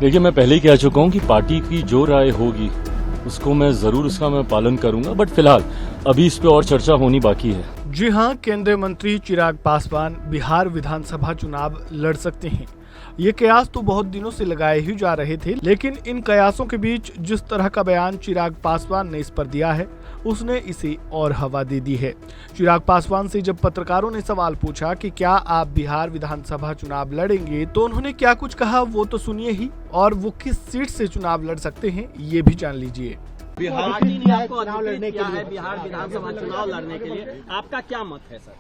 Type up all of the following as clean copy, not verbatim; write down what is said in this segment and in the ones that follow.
देखिए, मैं पहले ही कह चुका हूं कि पार्टी की जो राय होगी उसको मैं जरूर उसका मैं पालन करूंगा, बट फिलहाल अभी इस पे और चर्चा होनी बाकी है। जी हां, केंद्रीय मंत्री चिराग पासवान बिहार विधानसभा चुनाव लड़ सकते हैं। ये कयास तो बहुत दिनों से लगाए ही जा रहे थे, लेकिन इन कयासों के बीच जिस तरह का बयान चिराग पासवान ने इस पर दिया है, उसने इसे और हवा दे दी है। चिराग पासवान से जब पत्रकारों ने सवाल पूछा कि क्या आप बिहार विधानसभा चुनाव लड़ेंगे, तो उन्होंने क्या कुछ कहा वो तो सुनिए ही, और वो किस सीट से चुनाव लड़ सकते हैं ये भी जान लीजिए। बिहार पार्टी ने आपको चुनाव लड़ने के लिए बिहार विधानसभा चुनाव लड़ने के लिए आपका क्या मत है सर?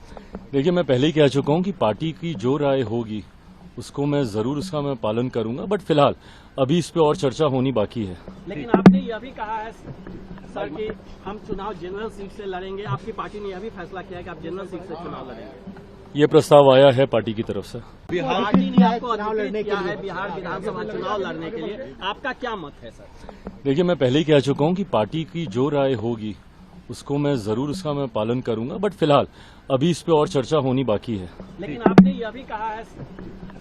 देखिए, मैं पहले ही कह चुका हूं कि पार्टी की जो राय होगी उसको मैं जरूर उसका मैं पालन करूंगा, बट फिलहाल अभी इस पे और चर्चा होनी बाकी है। लेकिन आपने यह भी कहा है सर कि हम चुनाव जनरल सीट से लड़ेंगे। आपकी पार्टी ने यह भी फैसला किया है कि आप जनरल सीट से चुनाव लड़ेंगे। ये प्रस्ताव आया है पार्टी की तरफ से। बिहार पार्टी ने आपको चुनाव लड़ने के लिए बिहार विधानसभा चुनाव लड़ने के लिए आपका क्या मत है सर? देखिए, मैं पहले ही कह चुका हूं कि पार्टी की जो राय होगी उसको मैं जरूर उसका मैं पालन करूंगा, बट फिलहाल अभी इस पे और चर्चा होनी बाकी है। लेकिन आपने यह भी कहा है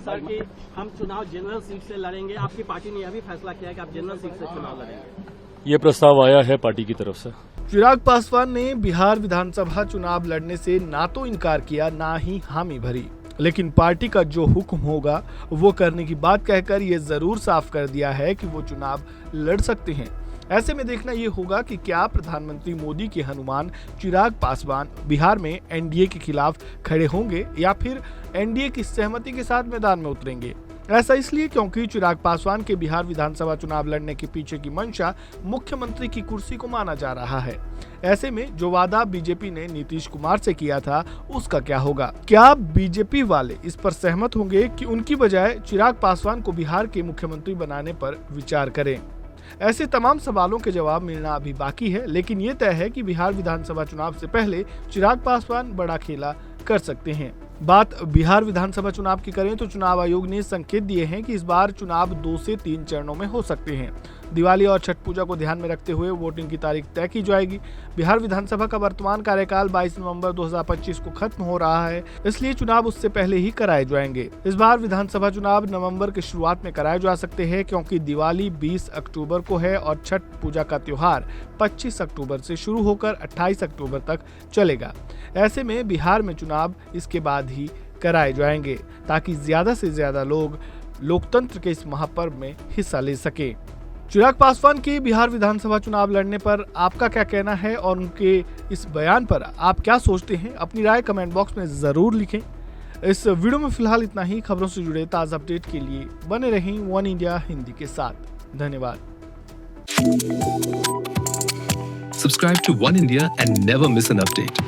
सर कि हम चुनाव जनरल सीट से लड़ेंगे। आपकी पार्टी ने यह भी फैसला किया है कि आप जनरल सीट से चुनाव लड़ेंगे। ये प्रस्ताव आया है पार्टी की तरफ से। चिराग पासवान ने बिहार विधानसभा चुनाव लड़ने से ना तो इनकार किया, ना ही हामी भरी, लेकिन पार्टी का जो हुक्म होगा वो करने की बात कहकर ये जरूर साफ कर दिया है कि वो चुनाव लड़ सकते हैं। ऐसे में देखना ये होगा कि क्या प्रधानमंत्री मोदी के हनुमान चिराग पासवान बिहार में एनडीए के खिलाफ खड़े होंगे या फिर एनडीए की सहमति के साथ मैदान में उतरेंगे। ऐसा इसलिए क्योंकि चिराग पासवान के बिहार विधानसभा चुनाव लड़ने के पीछे की मंशा मुख्यमंत्री की कुर्सी को माना जा रहा है। ऐसे में जो वादा बीजेपी ने नीतीश कुमार से किया था उसका क्या होगा? क्या बीजेपी वाले इस पर सहमत होंगे कि उनकी बजाय चिराग पासवान को बिहार के मुख्यमंत्री बनाने पर विचार करें? ऐसे तमाम सवालों के जवाब मिलना अभी बाकी है, लेकिन ये तय है कि बिहार विधानसभा चुनाव से पहले चिराग पासवान बड़ा खेला कर सकते हैं। बात बिहार विधानसभा चुनाव की करें तो चुनाव आयोग ने संकेत दिए हैं कि इस बार चुनाव 2 से 3 चरणों में हो सकते हैं। दिवाली और छठ पूजा को ध्यान में रखते हुए वोटिंग की तारीख तय की जाएगी। बिहार विधानसभा का वर्तमान कार्यकाल 22 नवंबर 2025 को खत्म हो रहा है, इसलिए चुनाव उससे पहले ही कराए जाएंगे। इस बार विधानसभा चुनाव नवंबर की शुरुआत में कराए जा सकते हैं, क्योंकि दिवाली 20 अक्टूबर को है और छठ पूजा का त्योहार 25 अक्टूबर से शुरू होकर 28 अक्टूबर तक चलेगा। ऐसे में बिहार में चुनाव इसके बाद ही कराए जाएंगे, ताकि ज्यादा से ज्यादा लोग लोकतंत्र के इस महापर्व में हिस्सा ले सके। चिराग पासवान के बिहार विधानसभा चुनाव लड़ने पर आपका क्या कहना है और उनके इस बयान पर आप क्या सोचते हैं? अपनी राय कमेंट बॉक्स में जरूर लिखें। इस वीडियो में फिलहाल इतना ही। खबरों से जुड़े ताज़ा अपडेट के लिए बने रहें वन इंडिया हिंदी के साथ। धन्यवाद। Subscribe to One India and never miss an update.